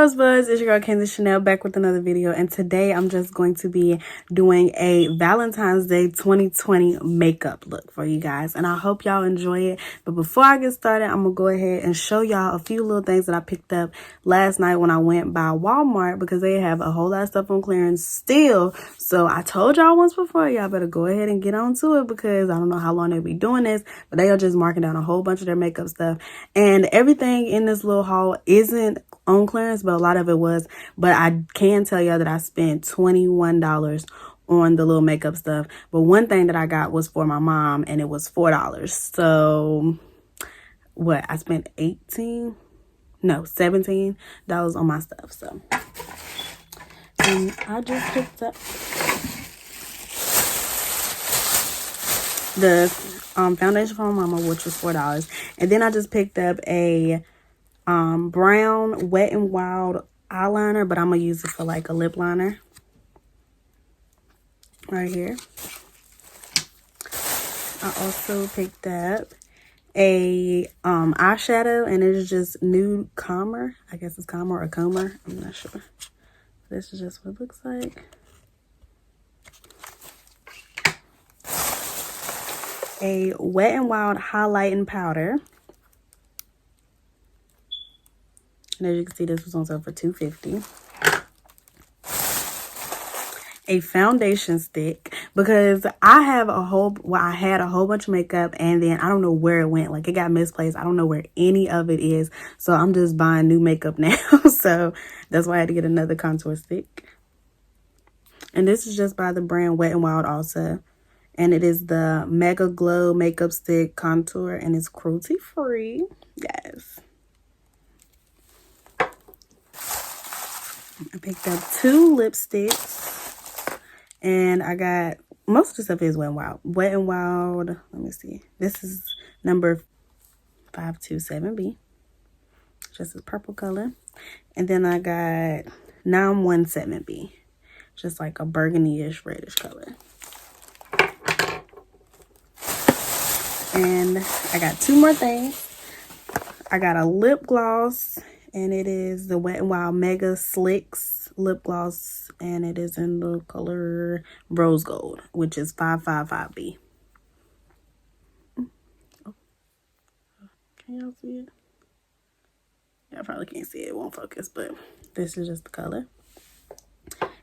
rosebuds, it's your girl KenzieChenelle back with another video, and today I'm just going to be doing a Valentine's Day 2020 makeup look for you guys, and I hope y'all enjoy it. But before I get started, I'm gonna go ahead and show y'all a few little things that I picked up last night when I went by Walmart, because they have a whole lot of stuff on clearance still. So I told y'all once before, y'all better go ahead and get on to it, because I don't know how long they'll be doing this, but they are just marking down a whole bunch of their makeup stuff, and everything in this little haul isn't on clearance, but a lot of it was. But I can tell y'all that I spent $21 on the little makeup stuff. But one thing that I got was for my mom, and it was $4. So what, I spent $17 on my stuff. So and I just picked up the foundation for my mama, which was $4, and then I just picked up a brown Wet n Wild eyeliner, but I'm gonna use it for like a lip liner right here. I also picked up a eyeshadow, and it is just Nude Calmer. I guess it's Calmer or Comer, I'm not sure. This is just what it looks like. A Wet n Wild highlighting powder. And as you can see, this was on sale for $2.50. A foundation stick, because I had a whole bunch of makeup, and then I don't know where it went. Like, it got misplaced. I don't know where any of it is. So I'm just buying new makeup now. So that's why I had to get another contour stick. And this is just by the brand Wet n Wild also. And it is the Mega Glow Makeup Stick Contour, and it's cruelty free. Yes. I picked up 2 lipsticks, and I got, most of the stuff is Wet n Wild. Wet n Wild, let me see. This is number 527B, just a purple color. And then I got 917B, just like a burgundy-ish, reddish color. And I got 2 more things. I got a lip gloss, and it is the Wet n Wild Mega Slicks lip gloss, and it is in the color Rose Gold, which is 555B. Oh. Can y'all see it? Yeah, I probably can't see it. It won't focus, but this is just the color.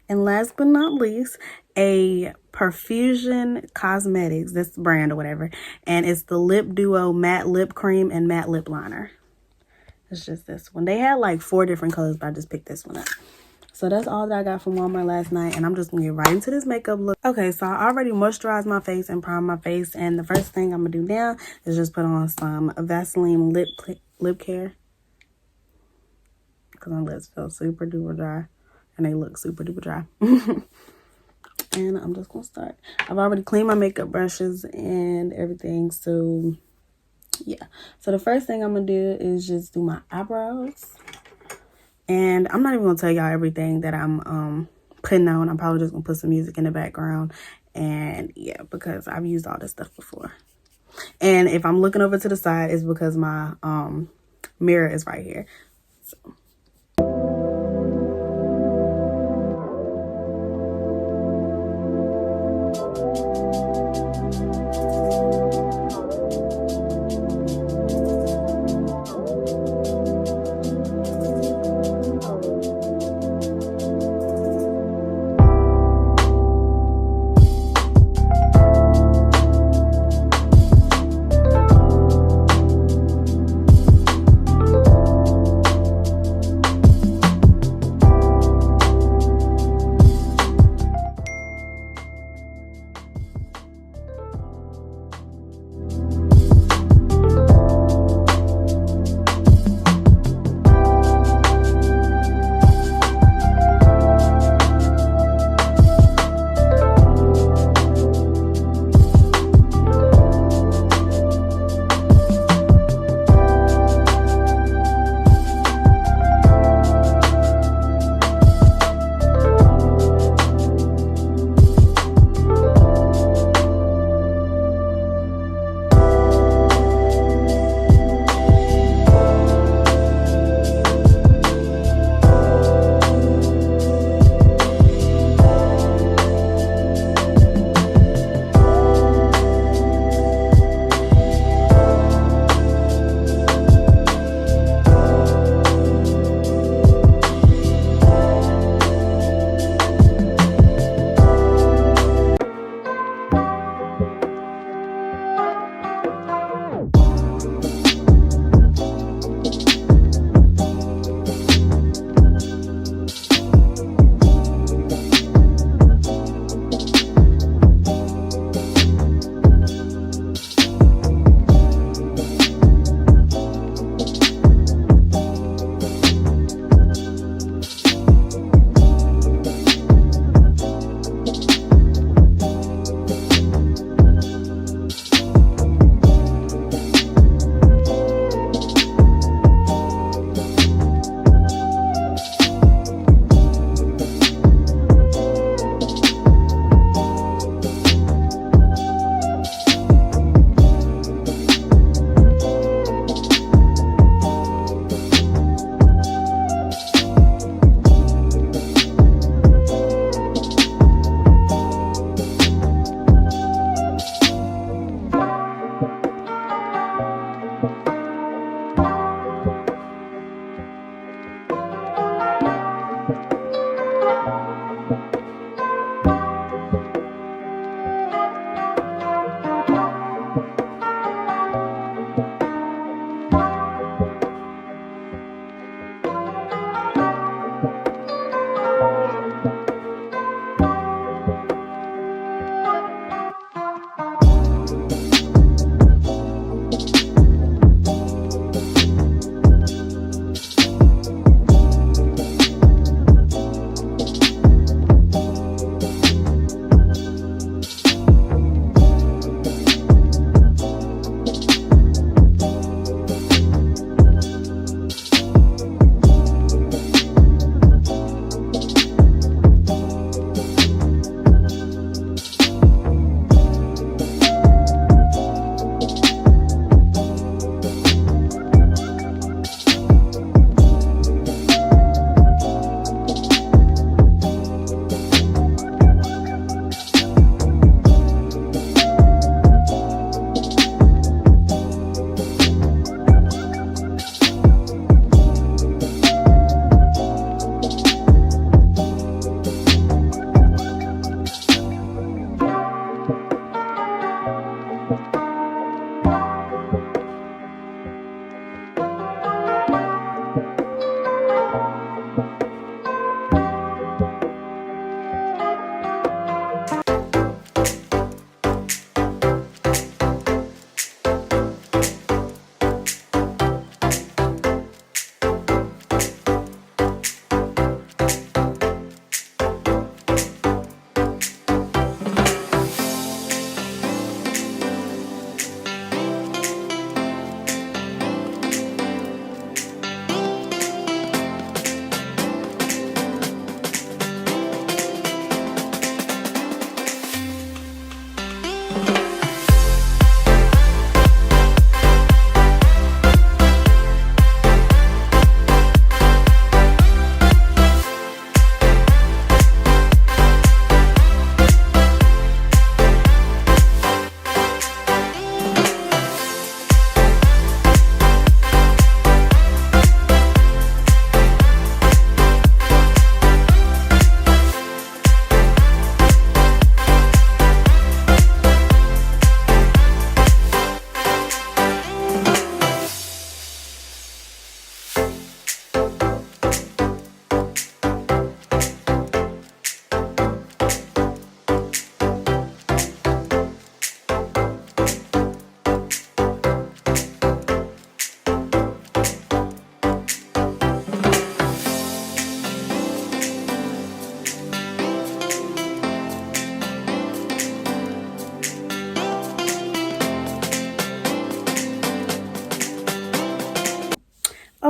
And last but not least, a Perfusion Cosmetics, this brand or whatever, and it's the Lip Duo Matte Lip Cream and Matte Lip Liner. It's just this one. They had like 4 different colors, but I just picked this one up. So that's all that I got from Walmart last night, and I'm just gonna get right into this makeup look. Okay, so I already moisturized my face and primed my face, and the first thing I'm gonna do now is just put on some Vaseline lip care, because my lips feel super duper dry, and they look super duper dry. And I'm just gonna start. I've already cleaned my makeup brushes and everything, so yeah. So the first thing I'm gonna do is just do my eyebrows, and I'm not even gonna tell y'all everything that I'm putting on. I'm probably just gonna put some music in the background, and yeah, because I've used all this stuff before. And if I'm looking over to the side, it's because my mirror is right here. So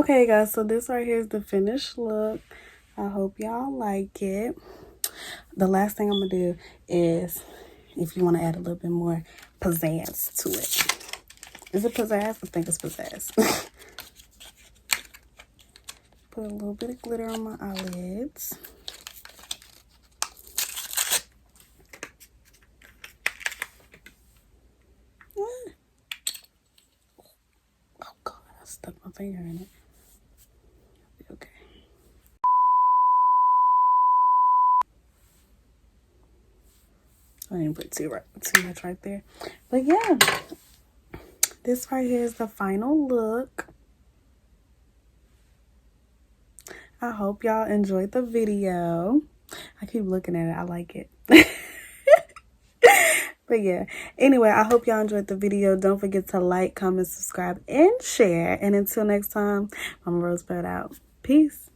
Okay, guys, so this right here is the finished look. I hope y'all like it. The last thing I'm gonna do is, if you want to add a little bit more pizzazz to it. Is it pizzazz? I think it's pizzazz. Put a little bit of glitter on my eyelids. Oh God, I stuck my finger in it. Okay. I didn't put too much right there. But yeah, this right here is the final look. I hope y'all enjoyed the video. I keep looking at it. I like it. But yeah, anyway, I hope y'all enjoyed the video. Don't forget to like, comment, subscribe, and share. And until next time, I'm Rosebud out. Peace.